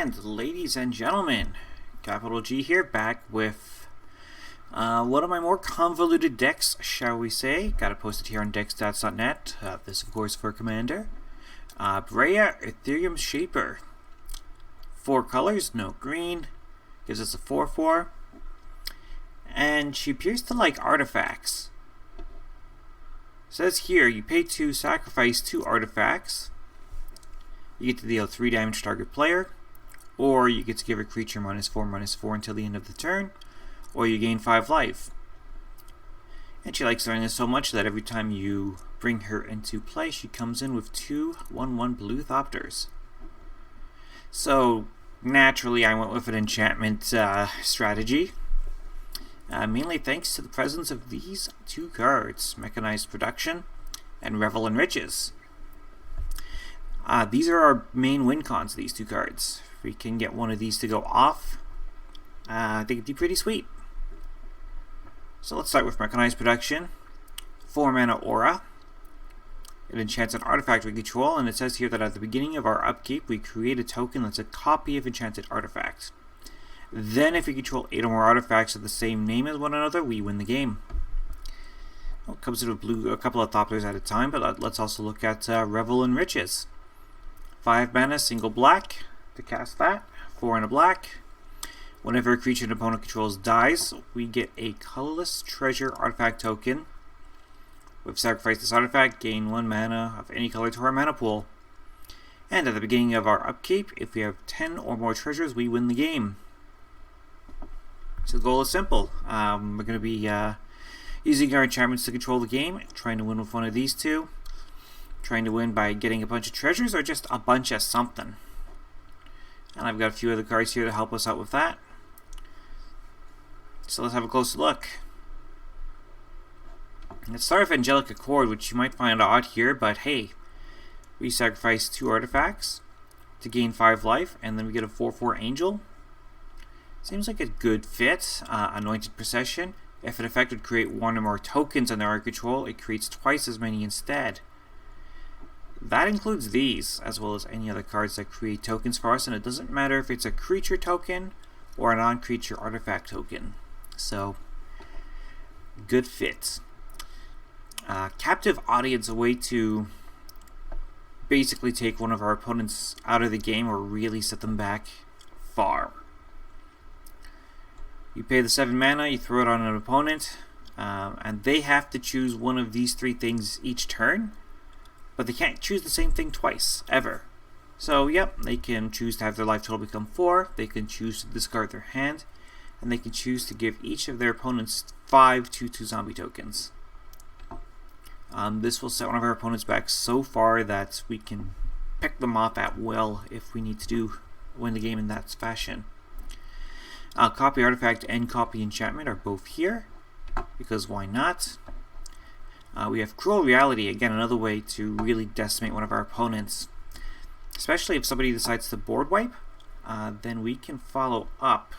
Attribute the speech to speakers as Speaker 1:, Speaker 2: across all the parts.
Speaker 1: And ladies and gentlemen, capital G here, back with one of my more convoluted decks, shall we say. Got it posted here on deckstats.net. This, of course, for Commander. Breya, Etherium Shaper. 4 colors, no green. Gives us a 4/4. And she appears to like artifacts. Says here, you pay 2, sacrifice 2 artifacts. You get to deal 3 damage to target player. Or you get to give a creature -4/-4 until the end of the turn. Or you gain 5 life. And she likes doing this so much that every time you bring her into play, she comes in with 2 1/1 blue Thopters. So, naturally, I went with an enchantment strategy. Mainly thanks to the presence of these 2 cards, Mechanized Production and Revel in Riches. These are our main win cons, these 2 cards. If we can get one of these to go off, I think it'd be pretty sweet. So let's start with Mechanized Production. 4 mana Aura. It enchants an artifact we control, and it says here that at the beginning of our upkeep, we create a token that's a copy of enchanted artifact. Then, if we control 8 or more artifacts of the same name as one another, we win the game. Well, it comes in with blue, a couple of Thopters at a time, but let's also look at Revel in Riches. 5 mana, single black to cast that. 4 and a black. Whenever a creature an opponent controls dies, we get a colorless treasure artifact token. We've sacrificed this artifact, gain 1 mana of any color to our mana pool. And at the beginning of our upkeep, if we have 10 or more treasures, we win the game. So the goal is simple. We're going to be using our enchantments to control the game, trying to win with one of these 2. Trying to win by getting a bunch of treasures or just a bunch of something. And I've got a few other cards here to help us out with that. So let's have a closer look. Let's start with Angelic Accord, which you might find odd here, but hey, we sacrifice 2 artifacts to gain 5 life, and then we get a 4/4 Angel. Seems like a good fit. Anointed Procession. If an effect would create 1 or more tokens under our control, it creates twice as many instead. That includes these, as well as any other cards that create tokens for us, and it doesn't matter if it's a creature token or a non-creature artifact token. So, good fit. Captive Audience, a way to basically take one of our opponents out of the game or really set them back far. You pay the 7 mana, you throw it on an opponent, and they have to choose one of these 3 things each turn. But they can't choose the same thing twice, ever. So, yep, they can choose to have their life total become 4, they can choose to discard their hand, and they can choose to give each of their opponents 5 2/2 zombie tokens. This will set one of our opponents back so far that we can pick them off at will if we need to win the game in that fashion. Copy Artifact and Copy Enchantment are both here, because why not? We have Cruel Reality, again another way to really decimate one of our opponents. Especially if somebody decides to board wipe, then we can follow up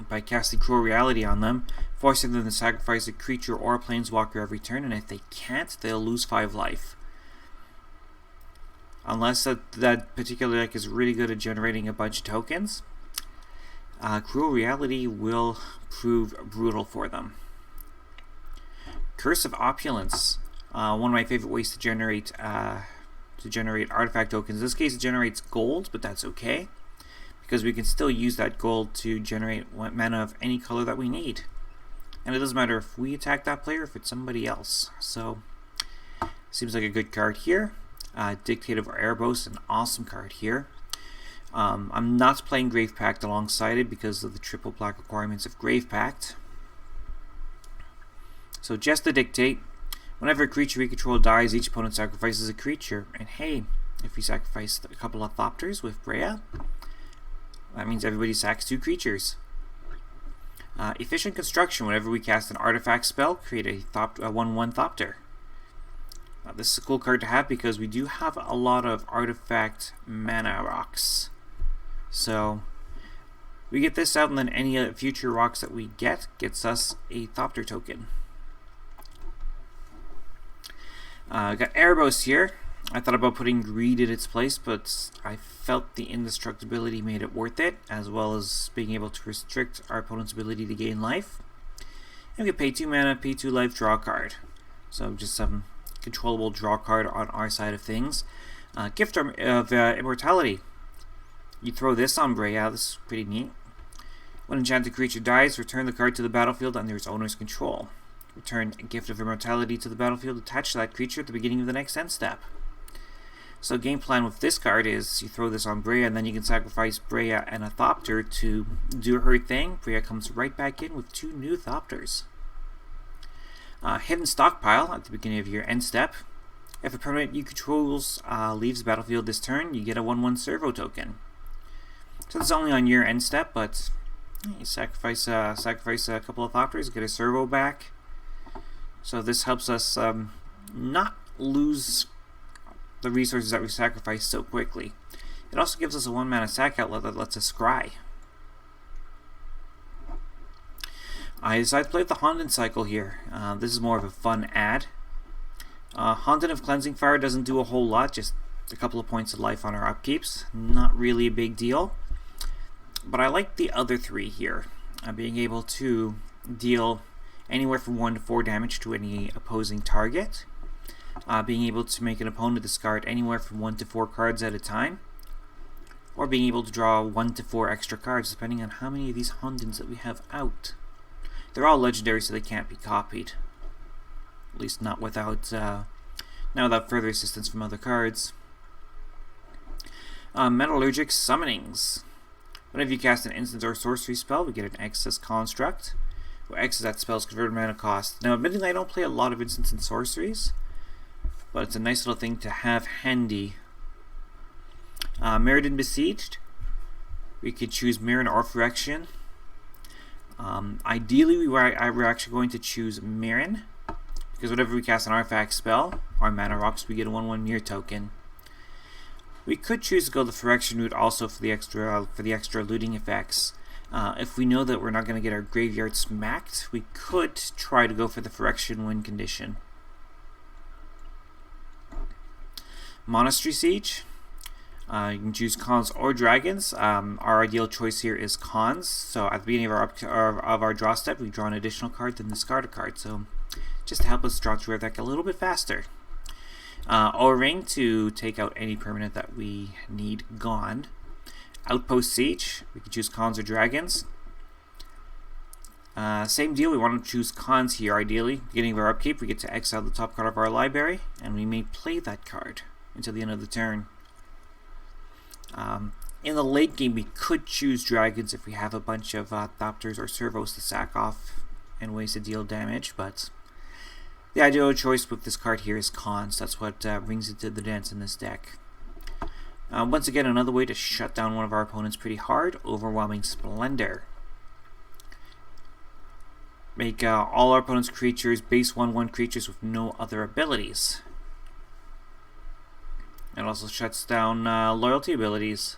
Speaker 1: by casting Cruel Reality on them, forcing them to sacrifice a creature or a planeswalker every turn, and if they can't, they'll lose 5 life. Unless that particular deck is really good at generating a bunch of tokens, Cruel Reality will prove brutal for them. Curse of Opulence, one of my favorite ways to generate artifact tokens. In this case, it generates gold, but that's okay, because we can still use that gold to generate mana of any color that we need. And it doesn't matter if we attack that player or if it's somebody else. So, seems like a good card here. Dictate of Erebos, an awesome card here. I'm not playing Grave Pact alongside it because of the triple black requirements of Grave Pact. So just to dictate, whenever a creature we control dies, each opponent sacrifices a creature. And hey, if we sacrifice a couple of Thopters with Breya, that means everybody sacks 2 creatures. Efficient Construction, whenever we cast an artifact spell, create a 1/1 Thopter. This is a cool card to have because we do have a lot of artifact mana rocks. So, we get this out, and then any future rocks that we gets us a Thopter token. Got Erebos here. I thought about putting greed in its place, but I felt the indestructibility made it worth it, as well as being able to restrict our opponent's ability to gain life. And we can pay 2 mana, pay 2 life, draw a card. So just some controllable draw card on our side of things. Gift of Immortality. You throw this on Breya, this is pretty neat. When an enchanted creature dies, return the card to the battlefield under its owner's control. Return a Gift of Immortality to the battlefield attached to that creature at the beginning of the next end step. So game plan with this card is you throw this on Breya, and then you can sacrifice Breya and a Thopter to do her thing. Breya comes right back in with 2 new Thopters. Hidden Stockpile at the beginning of your end step. If a permanent you control leaves the battlefield this turn, you get a 1/1 servo token. So this is only on your end step, but you sacrifice a couple of Thopters, get a servo back. So this helps us not lose the resources that we sacrifice so quickly. It also gives us a 1 mana sack outlet that lets us scry. I decided to play with the Honden cycle here. This is more of a fun ad. Honden of Cleansing Fire doesn't do a whole lot, just a couple of points of life on our upkeeps. Not really a big deal. But I like the other 3 here. Being able to deal anywhere from 1 to 4 damage to any opposing target. Being able to make an opponent discard anywhere from 1 to 4 cards at a time. Or being able to draw 1 to 4 extra cards depending on how many of these Hondens that we have out. They're all legendary, so they can't be copied. At least not without further assistance from other cards. Metallurgic Summonings. Whenever you cast an instant or sorcery spell, we get an excess construct. Where X is that spell's converted mana cost. Now, admittedly, I don't play a lot of instants and sorceries, but it's a nice little thing to have handy. Mirrodin Besieged. We could choose Mirrodin or Phyrexian. Ideally, we're actually going to choose Mirrodin, because whenever we cast an artifact spell, our mana rocks, we get a 1/1 Mirror token. We could choose to go the Phyrexian route also for the extra looting effects. If we know that we're not going to get our graveyard smacked, we could try to go for the Phyrexian win condition. Monastery Siege. You can choose Khans or Dragons. Our ideal choice here is Khans. So at the beginning of our draw step, we draw an additional card, then discard a card. So just to help us draw through our deck a little bit faster. O-Ring to take out any permanent that we need gone. Outpost Siege. We can choose Khans or Dragons. Same deal, we want to choose Khans here ideally. Beginning of our upkeep, we get to exile the top card of our library, and we may play that card until the end of the turn. In the late game, we could choose Dragons if we have a bunch of Thopters or Servos to sack off and ways to deal damage, but the ideal choice with this card here is Khans. That's what brings it to the dance in this deck. Once again, another way to shut down one of our opponents pretty hard, Overwhelming Splendor. Make all our opponent's creatures base 1/1 creatures with no other abilities. It also shuts down loyalty abilities.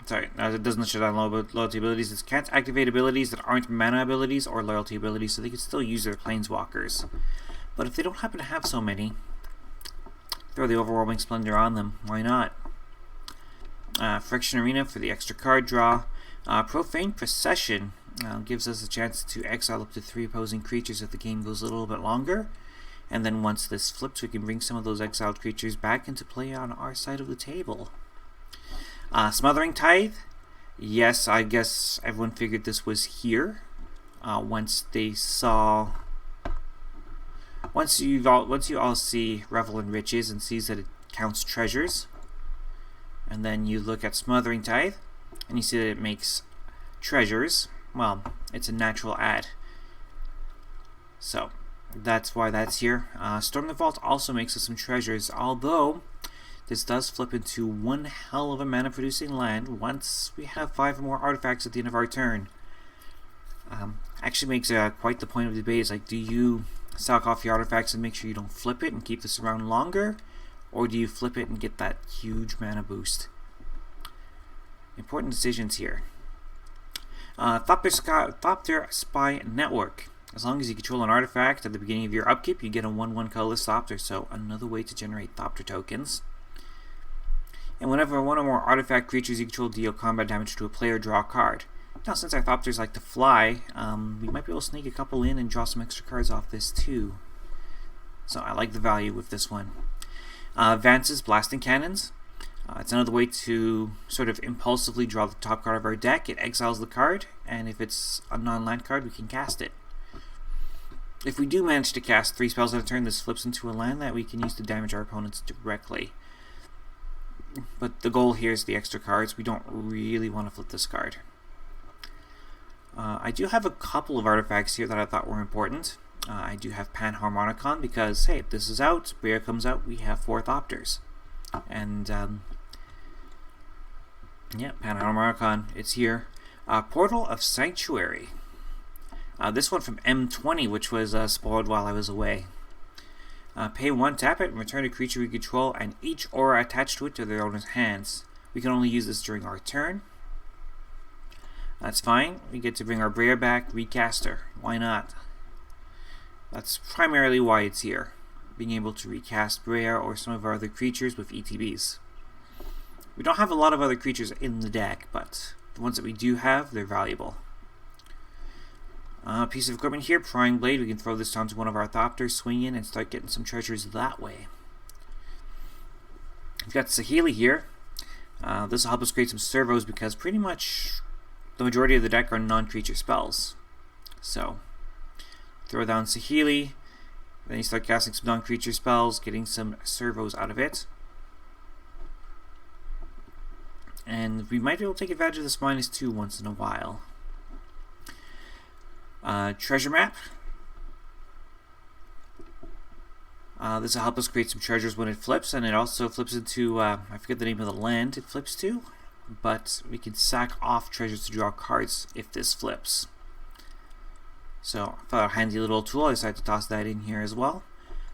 Speaker 1: Sorry, it doesn't shut down loyalty abilities. It can't activate abilities that aren't mana abilities or loyalty abilities, so they can still use their planeswalkers. But if they don't happen to have so many, throw the Overwhelming Splendor on them. Why not? Phyrexian Arena for the extra card draw. Profane Procession gives us a chance to exile up to 3 opposing creatures if the game goes a little bit longer. And then once this flips, we can bring some of those exiled creatures back into play on our side of the table. Smothering Tithe. Yes, I guess everyone figured this was here. Once you all see Revel in Riches and sees that it counts treasures, and then you look at Smothering Tithe, and you see that it makes treasures, well, it's a natural add. So that's why that's here. Storm the Vault also makes us some treasures, although this does flip into one hell of a mana producing land once we have 5 or more artifacts at the end of our turn. Actually makes quite the point of debate. Is like, do you stock off your artifacts and make sure you don't flip it and keep this around longer, or do you flip it and get that huge mana boost? Important decisions here. Thopter Spy Network. As long as you control an artifact at the beginning of your upkeep, you get a 1/1 colorless Thopter, so another way to generate Thopter tokens. And whenever one or more artifact creatures you control deal combat damage to a player, draw a card. Now, since our Thopters like to fly, we might be able to sneak a couple in and draw some extra cards off this too. So I like the value with this one. Vance's Blasting Cannons. It's another way to sort of impulsively draw the top card of our deck. It exiles the card, and if it's a non-land card, we can cast it. If we do manage to cast 3 spells at a turn, this flips into a land that we can use to damage our opponents directly. But the goal here is the extra cards. We don't really want to flip this card. I do have a couple of artifacts here that I thought were important. I do have Panharmonicon because, hey, if this is out, Breya comes out, we have 4 Thopters. And, yeah, Panharmonicon, it's here. Portal of Sanctuary. This one from M20, which was spoiled while I was away. Pay 1, tap it, and return a creature we control, and each aura attached to it to their owner's hands. We can only use this during our turn. That's fine. We get to bring our Breya back, recast her. Why not? That's primarily why it's here. Being able to recast Breya or some of our other creatures with ETBs. We don't have a lot of other creatures in the deck, but the ones that we do have, they're valuable. Piece of equipment here, Prying Blade. We can throw this onto one of our Thopters, swing in, and start getting some treasures that way. We've got Saheeli here. This will help us create some servos because pretty much the majority of the deck are non-creature spells. So, throw down Saheeli, then you start casting some non-creature spells, getting some servos out of it. And we might be able to take advantage of this -2 once in a while. Treasure Map. This will help us create some treasures when it flips, and it also flips into, I forget the name of the land it flips to, but we can sack off treasures to draw cards if this flips. So, I thought a handy little tool. I decided to toss that in here as well.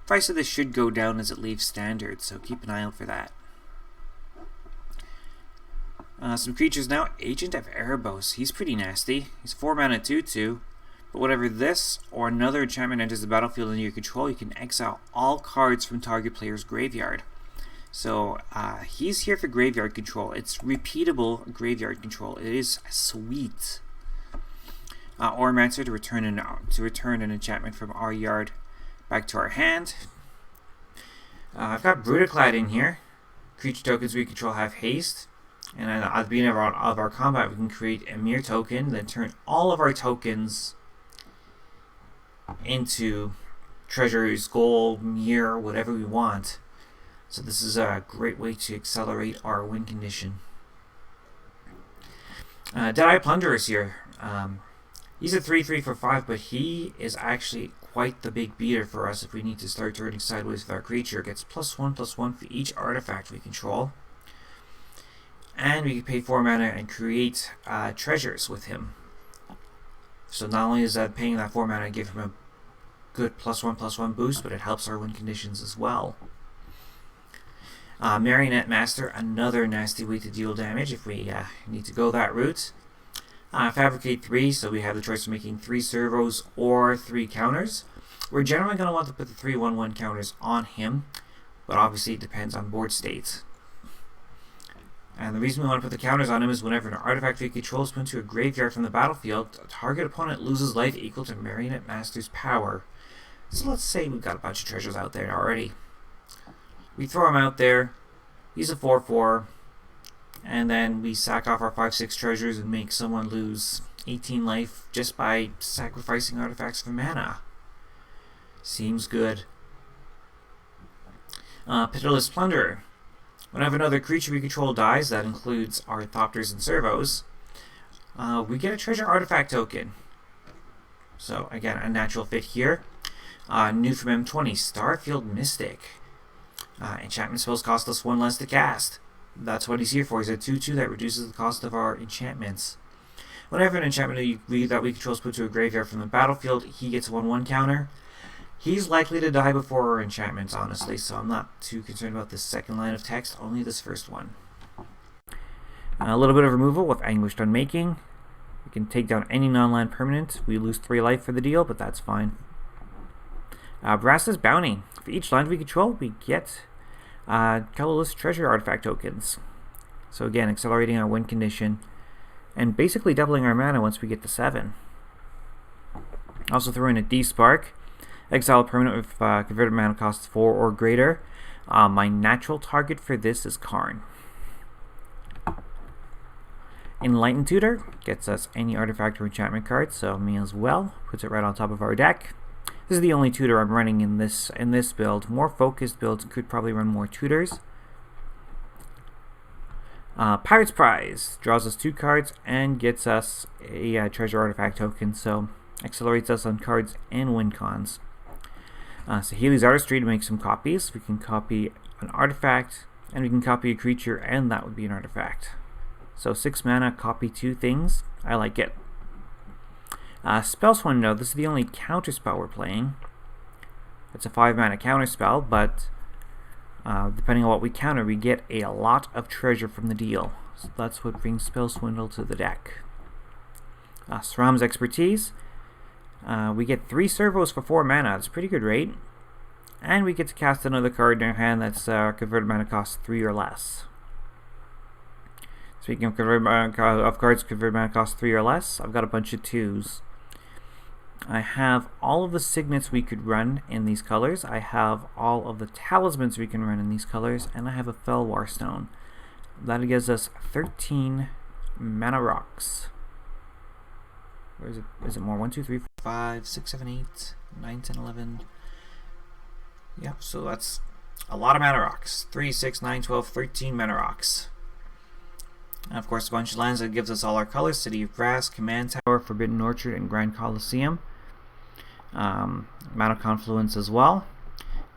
Speaker 1: Price of this should go down as it leaves standard, so keep an eye out for that. Some creatures now. Agent of Erebos. He's pretty nasty. He's 4 mana 2/2. But whenever this or another enchantment enters the battlefield under your control, you can exile all cards from target player's graveyard. So he's here for graveyard control. It's repeatable graveyard control. It is sweet. Oromancer to return an enchantment from our yard back to our hand. I've got Brutaclad in here. Creature tokens we control have haste. And at the beginning of our combat, we can create a mere token, then turn all of our tokens into treasures, gold, mirror, whatever we want. So this is a great way to accelerate our win condition. Deadeye Plunderer is here. He's a 3/3 for 5, but he is actually quite the big beater for us if we need to start turning sideways with our creature. Gets +1/+1 for each artifact we control. And we can pay 4 mana and create treasures with him. So not only is that paying that 4 mana give him a good +1/+1 boost, but it helps our win conditions as well. Marionette Master, another nasty way to deal damage if we need to go that route. Fabricate 3, so we have the choice of making 3 servos or 3 counters. We're generally going to want to put the 3/1/1 counters on him, but obviously it depends on board state. And the reason we want to put the counters on him is whenever an artifact we control is put into a graveyard from the battlefield, a target opponent loses life equal to Marionette Master's power. So let's say we've got a bunch of treasures out there already. We throw him out there, he's a 4/4, and then we sack off our 5/6 treasures and make someone lose 18 life just by sacrificing artifacts for mana. Seems good. Pitiless Plunderer. Whenever another creature we control dies, that includes our Thopters and Servos, we get a treasure artifact token. So again, a natural fit here. New from M20, Starfield Mystic. Enchantment spells cost us 1 less to cast. That's what he's here for. He's a 2/2 that reduces the cost of our enchantments. Whenever an enchantment that we control is put to a graveyard from the battlefield, he gets a 1/1 counter. He's likely to die before our enchantments, honestly, so I'm not too concerned about this second line of text, only this first one. A little bit of removal with Anguished Unmaking. We can take down any non-land permanent. We lose 3 life for the deal, but that's fine. Brass's Bounty. For each land we control, we get colorless treasure artifact tokens. So again, accelerating our win condition and basically doubling our mana once we get to 7. Also throw in a D-Spark. Exile a permanent with converted mana cost 4 or greater. My natural target for this is Karn. Enlightened Tutor gets us any artifact or enchantment card, so me as well. Puts it right on top of our deck. This is the only tutor I'm running in this build. More focused builds could probably run more tutors. Pirate's Prize draws us 2 cards and gets us a treasure artifact token, so accelerates us on cards and win cons. Sahili's Artistry to make some copies. We can copy an artifact and we can copy a creature, and that would be an artifact. So 6 mana, copy 2 things. I like it. Spells Window. This is the only counter spell we're playing. It's a 5 mana counter spell, but depending on what we counter, we get a lot of treasure from the deal. So that's what brings Spell Swindle to the deck. Sram's Expertise. We get 3 servos for 4 mana. That's a pretty good rate. And we get to cast another card in our hand that's converted mana cost 3 or less. Speaking of cards converted mana cost 3 or less, I've got a bunch of 2s. I have all of the signets we could run in these colors. I have all of the talismans we can run in these colors, and I have a Felwar Stone. That gives us 13 mana rocks. Where is it? Is it more? 1, 2, 3, 4, 5, 6, 7, 8, 9, 10, 11. Yep, so that's a lot of mana rocks. 3, 6, 9, 12, 13 mana rocks. And of course, a bunch of lands that gives us all our colors: City of Brass, Command Tower, Forbidden Orchard, and Grand Coliseum. Mana Confluence as well.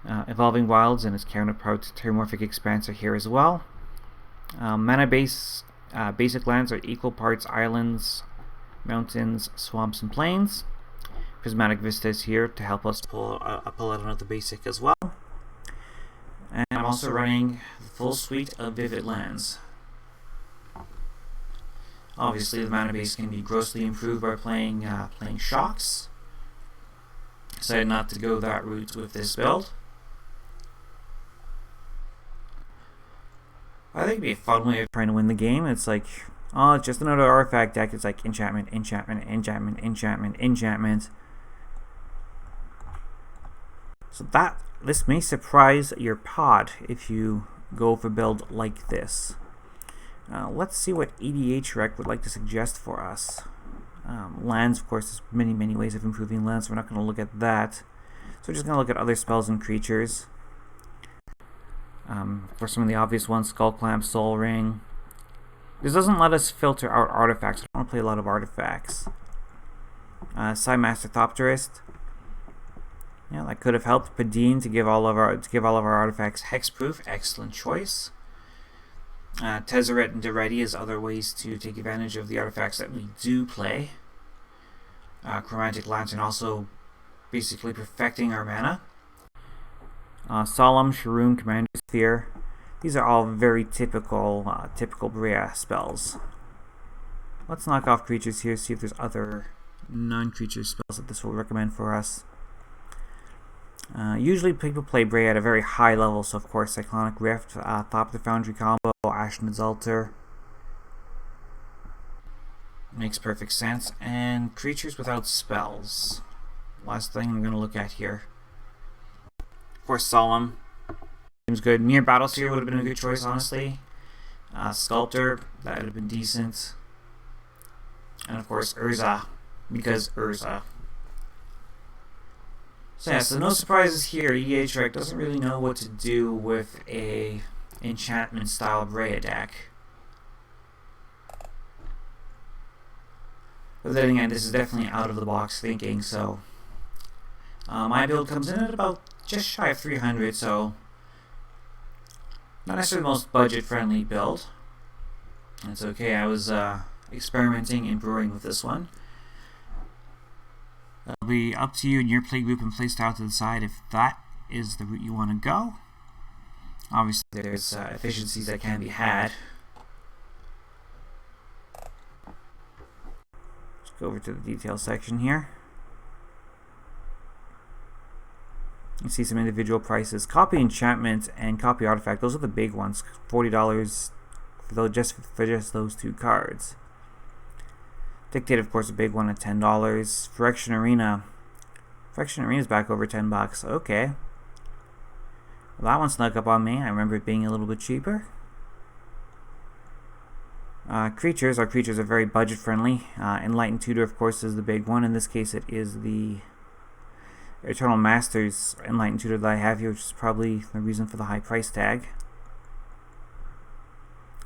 Speaker 1: Evolving Wilds and its counterpart, Terramorphic Expanse, are here as well. Mana base basic lands are equal parts islands, mountains, swamps, and plains. Prismatic Vista is here to help us pull out another basic as well. And I'm also running the full suite of Vivid lands. Obviously, the mana base can be grossly improved by playing Shocks. Decided not to go that route with this build. I think it'd be a fun way of trying to win the game. It's like, oh, it's just another artifact deck. It's like enchantment, enchantment, enchantment, enchantment, enchantment. So this may surprise your pod if you go for a build like this. Let's see what EDH Rec would like to suggest for us. Lands, of course, there's many ways of improving lands. We're not going to look at that. So we're just going to look at other spells and creatures. For some of the obvious ones, Skull Clamp, Soul Ring. This doesn't let us filter out artifacts. I don't want to play a lot of artifacts. Psymaster Thopterist. Yeah, that could have helped Padine to give all of our artifacts hexproof. Excellent choice. Tezzeret and Deretti is other ways to take advantage of the artifacts that we do play. Chromatic Lantern also basically perfecting our mana. Solemn, Sharoon, Commander's Fear. These are all very typical Breya spells. Let's knock off creatures here, see if there's other non-creature spells that this will recommend for us. Usually people play Breya at a very high level, so of course Cyclonic Rift, Thop the Foundry combo, Ashnod's Altar. Makes perfect sense. And creatures without spells. Last thing I'm going to look at here. Of course, Solemn. Seems good. Mere Battleseer would have been a good choice, honestly. Sculptor, that would have been decent. And of course, Urza, because Urza. So yeah, so no surprises here. EDH Rec doesn't really know what to do with a enchantment style Breya deck. But then again, this is definitely out of the box thinking, so my build comes in at about just shy of 300, so not necessarily the most budget friendly build. It's okay, I was experimenting and brewing with this one. It'll be up to you and your play group and play style to decide if that is the route you want to go. Obviously, there's efficiencies that can be had. go over to the details section here. You see some individual prices. Copy Enchantments and Copy Artifact, those are the big ones. $40 for just those two cards. Dictate, of course, a big one at $10. Phyrexian Arena. Phyrexian Arena is back over $10. Okay. Well, that one snuck up on me. I remember it being a little bit cheaper. Creatures. Our creatures are very budget friendly. Enlightened Tutor, of course, is the big one. In this case, it is the Eternal Masters Enlightened Tutor that I have here, which is probably the reason for the high price tag.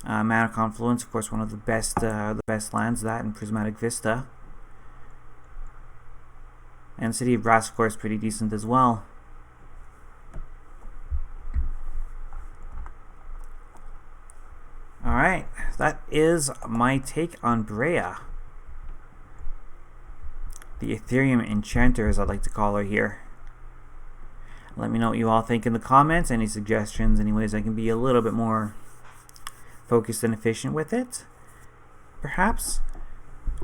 Speaker 1: Mana Confluence, of course, one of the best lands, that and Prismatic Vista. And City of Brass, of course, pretty decent as well. Alright, that is my take on Breya. The Etherium Enchanter, as I like to call her here. Let me know what you all think in the comments. Any suggestions, any ways I can be a little bit more focused and efficient with it, perhaps.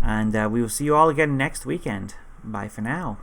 Speaker 1: And we will see you all again next weekend. Bye for now.